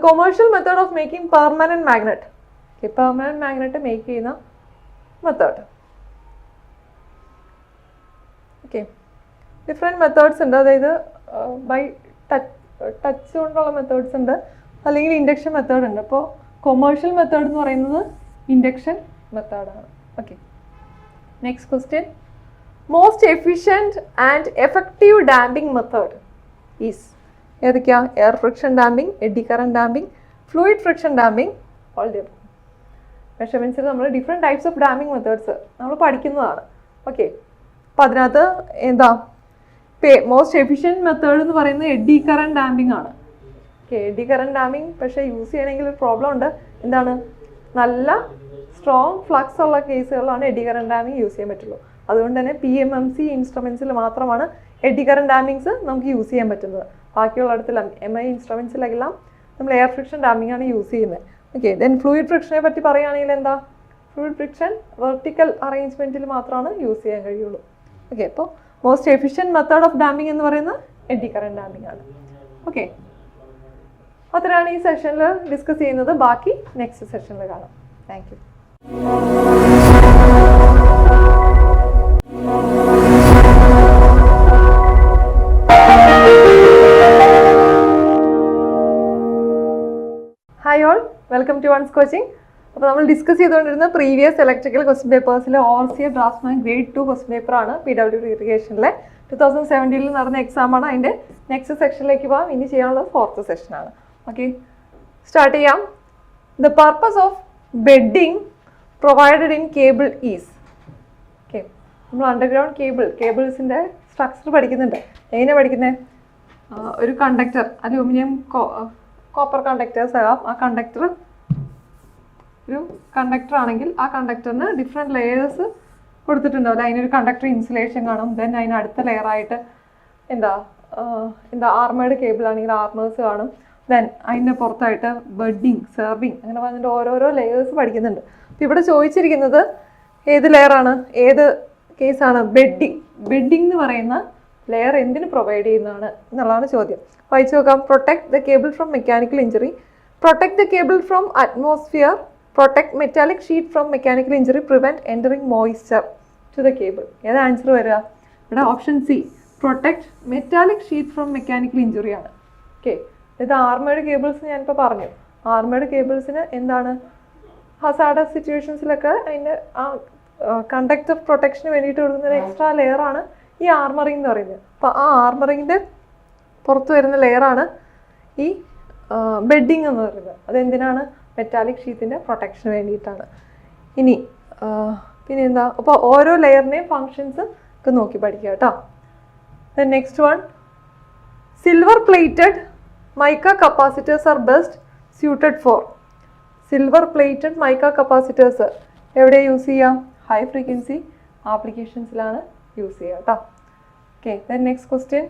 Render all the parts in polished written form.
commercial method of making permanent magnet. Okay, permanent magnet make ചെയ്യുന്ന method. Okay, different methods ഉണ്ട്. അതായത് by touch കൊണ്ടുള്ള methods ഉണ്ട്, അല്ലെങ്കിൽ ഇൻഡക്ഷൻ മെത്തേഡ് ഉണ്ട്. അപ്പോൾ കൊമേഴ്ഷ്യൽ മെത്തേഡ് എന്ന് പറയുന്നത് ഇൻഡക്ഷൻ മെത്തേഡാണ്. Okay, next question. Most efficient and effective damping method is ഏതൊക്കെയാ? Air friction damping, eddy current damping, fluid friction damping, all the above. മെഷർമെൻറ്റ്സിൽ നമ്മൾ different types of damping methods നമ്മൾ പഠിക്കുന്നതാണ്. ഓക്കെ, അപ്പോൾ അതിനകത്ത് എന്താ മോസ്റ്റ് എഫിഷ്യൻറ്റ് മെത്തേഡ് എന്ന് പറയുന്നത് എഡി കറന്റ് ഡാമ്പിംഗ് ആണ്. ഓക്കെ, എഡി കറന്റ് ഡാമ്പിംഗ് പക്ഷേ യൂസ് ചെയ്യണമെങ്കിൽ ഒരു പ്രോബ്ലം ഉണ്ട്. എന്താണ്? നല്ല സ്ട്രോങ് ഫ്ലക്സ് ഉള്ള കേസുകളിലാണ് എഡി കറന്റ് ഡാമ്പിംഗ് യൂസ് ചെയ്യാൻ പറ്റുള്ളൂ. അതുകൊണ്ട് തന്നെ PMMC ഇൻസ്ട്രുമെൻസിൽ മാത്രമാണ് എഡി കറന്റ് ഡാമ്പിങ്സ് നമുക്ക് യൂസ് ചെയ്യാൻ പറ്റുന്നത്. ബാക്കിയുള്ള ഇടത്തെല്ലാം MI ഇൻസ്ട്രുമെൻസിലെല്ലാം നമ്മൾ എയർ ഫ്രിക്ഷൻ ഡാമ്പിംഗ് ആണ് യൂസ് ചെയ്യുന്നത്. ഓക്കെ, ദെൻ ഫ്ലൂയിഡ് ഫ്രിക്ഷനെ പറ്റി പറയുകയാണെങ്കിൽ എന്താ? ഫ്ലൂയിഡ് ഫ്രിക്ഷൻ വെർട്ടിക്കൽ അറേഞ്ച്മെൻറ്റിൽ മാത്രമാണ് യൂസ് ചെയ്യാൻ കഴിയുള്ളൂ. ഓക്കെ, അപ്പോൾ most efficient method of damping എന്ന് പറയുന്നത് എഡി കറന്റ് ഡാമ്പിംഗ് ആണ്. ഓക്കെ, അത്രയാണ് ഈ സെഷനിൽ ഡിസ്കസ് ചെയ്യുന്നത്. ബാക്കി നെക്സ്റ്റ് സെഷനിൽ കാണാം. Thank you. Hi all, welcome to one's coaching. അപ്പോൾ നമ്മൾ ഡിസ്കസ് ചെയ്തുകൊണ്ടിരുന്ന പ്രീവിയസ് ഇലക്ട്രിക്കൽ ക്വസ്റ്റ്യൻ പേപ്പേഴ്സിലെ ഓവർസിയർ ഡ്രാഫ്റ്റ്സ്മാൻ ഗ്രേഡ് 2 ക്വസ്റ്റ്യൻ പേപ്പറാണ്. PWD ഇറിഗേഷനിലെ 2017 നടന്ന എക്സാമാണ്. അതിൻ്റെ നെക്സ്റ്റ് സെക്ഷനിലേക്ക് പോകാം. ഇനി ചെയ്യാനുള്ളത് 4th സെഷനാണ്. ഓക്കെ, സ്റ്റാർട്ട് ചെയ്യാം. The purpose of bedding provided in cable is. Okay, നമ്മൾ അണ്ടർഗ്രൗണ്ട് കേബിൾസിൻ്റെ സ്ട്രക്ചർ പഠിക്കുന്നുണ്ട്. എങ്ങനെയാണ് പഠിക്കുന്നത്? ഒരു കണ്ടക്ടർ, അലൂമിനിയം കോപ്പർ കണ്ടക്ടേഴ്സ് ആകാം. ആ കണ്ടക്ടർ ഒരു കണ്ടക്ടർ ആണെങ്കിൽ ആ കണ്ടക്ടറിന് ഡിഫറെൻറ്റ് ലെയേഴ്സ് കൊടുത്തിട്ടുണ്ടാവില്ല. അതിനൊരു കണ്ടക്ടർ ഇൻസുലേഷൻ കാണും. ദെൻ അതിന് അടുത്ത ലെയറായിട്ട് എന്താ ആർമേഡ് കേബിൾ ആണെങ്കിൽ ആർമേഴ്സ് കാണും. ദെൻ അതിൻ്റെ പുറത്തായിട്ട് ബെഡിങ്, സെർവിങ്, അങ്ങനെ പറഞ്ഞിട്ട് ഓരോരോ ലെയേഴ്സ് പഠിക്കുന്നുണ്ട്. അപ്പോൾ ഇവിടെ ചോദിച്ചിരിക്കുന്നത് ഏത് ലെയറാണ്, ഏത് കേസാണ്? ബെഡിങ് എന്ന് പറയുന്ന ലെയർ എന്തിന് പ്രൊവൈഡ് ചെയ്യുന്നതാണ് എന്നുള്ളതാണ് ചോദ്യം. വായിച്ചു നോക്കാം. Protect the cable from mechanical injury, protect the cable from atmosphere, protect metallic sheet from mechanical injury, prevent entering moisture to the cable. ഏതാ ആൻസർ വരിക? ഇവിടെ option C, protect metallic sheet from mechanical injury ആണ്. Okay, ഇത് armoured cables ഞാനിപ്പോൾ പറഞ്ഞു. Armed കേബിൾസിന് എന്താണ് hazardous സിറ്റുവേഷൻസിലൊക്കെ അതിൻ്റെ ആ കണ്ടക്ടർ പ്രൊട്ടക്ഷന് വേണ്ടിയിട്ട് കൊടുക്കുന്ന ഒരു എക്സ്ട്രാ ലെയറാണ് ഈ ആർമറിംഗ് എന്ന് പറയുന്നത്. അപ്പോൾ ആ ആർമറിങ്ങിൻ്റെ പുറത്ത് വരുന്ന ലെയറാണ് ഈ ബെഡിങ് എന്ന് പറയുന്നത്. അതെന്തിനാണ്? മെറ്റാലിക് ഷീറ്റിൻ്റെ പ്രൊട്ടക്ഷന് വേണ്ടിയിട്ടാണ്. ഇനി പിന്നെ എന്താ? അപ്പോൾ ഓരോ ലെയറിൻ്റെയും ഫങ്ഷൻസ് ഒക്കെ നോക്കി പഠിക്കുക കേട്ടോ. Then next one, silver plated mica capacitors are best suited for. Silver plated mica capacitors എവിടെ യൂസ് ചെയ്യാം? ഹൈ ഫ്രീക്വൻസി ആപ്ലിക്കേഷൻസിലാണ് യൂസ് ചെയ്യുക കേട്ടോ. Okay, then next question.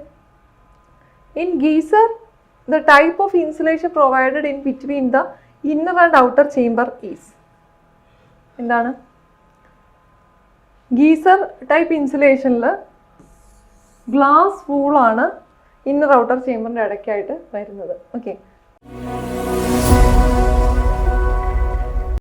In geyser the type of insulation provided in between the inner and outer chamber is. എന്താണ്? Geyser type ഇൻസുലേഷനിൽ glass വൂളാണ് inner outer ചേമ്പറിൻ്റെ ഇടയ്ക്കായിട്ട് വരുന്നത്. ഓക്കെ,